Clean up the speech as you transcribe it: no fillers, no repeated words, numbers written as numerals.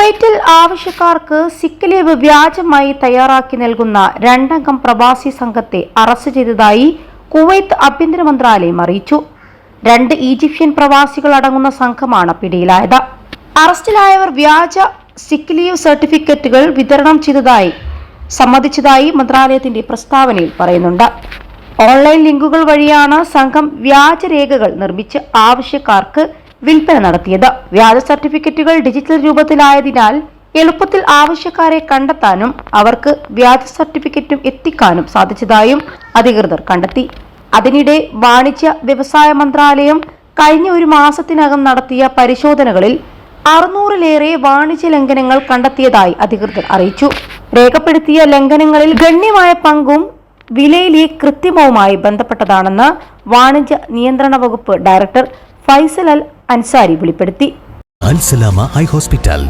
കുവൈറ്റിൽ ആവശ്യക്കാർക്ക് സിക്ക് ലീവ് വ്യാജമായി തയ്യാറാക്കി നൽകുന്ന 2 അംഗം പ്രവാസി സംഘത്തെ അറസ്റ്റ് ചെയ്തതായി കുവൈത്ത് ആഭ്യന്തര മന്ത്രാലയം അറിയിച്ചു. 2 ഈജിപ്ഷ്യൻ പ്രവാസികൾ അടങ്ങുന്ന സംഘമാണ് പിടിയിലായത്. അറസ്റ്റിലായവർ വ്യാജ സിക്ക് ലീവ് സർട്ടിഫിക്കറ്റുകൾ വിതരണം ചെയ്തതായി സമ്മതിച്ചതായി മന്ത്രാലയത്തിന്റെ പ്രസ്താവനയിൽ പറയുന്നുണ്ട്. ഓൺലൈൻ ലിങ്കുകൾ വഴിയാണ് സംഘം വ്യാജരേഖകൾ നിർമ്മിച്ച് ആവശ്യക്കാർക്ക് വിൽപ്പന നടത്തിയത്. വ്യാജ സർട്ടിഫിക്കറ്റുകൾ ഡിജിറ്റൽ രൂപത്തിലായതിനാൽ എളുപ്പത്തിൽ ആവശ്യക്കാരെ കണ്ടെത്താനും അവർക്ക് വ്യാജ സർട്ടിഫിക്കറ്റും എത്തിക്കാനും സാധിച്ചതായും അധികൃതർ കണ്ടെത്തി. അതിനിടെ വാണിജ്യ വ്യവസായ മന്ത്രാലയം കഴിഞ്ഞ ഒരു മാസത്തിനകം നടത്തിയ പരിശോധനകളിൽ 600-ലേറെ വാണിജ്യ ലംഘനങ്ങൾ കണ്ടെത്തിയതായി അധികൃതർ അറിയിച്ചു. രേഖപ്പെടുത്തിയ ലംഘനങ്ങളിൽ ഗണ്യമായ പങ്കും വിലയിലെ കൃത്രിമവുമായി ബന്ധപ്പെട്ടതാണെന്ന് വാണിജ്യ നിയന്ത്രണ വകുപ്പ് ഡയറക്ടർ ഫൈസൽ അൽ അൻസാരി വെളിപ്പെടുത്തി. അൽ സലാമ ഹൈ ഹോസ്പിറ്റൽ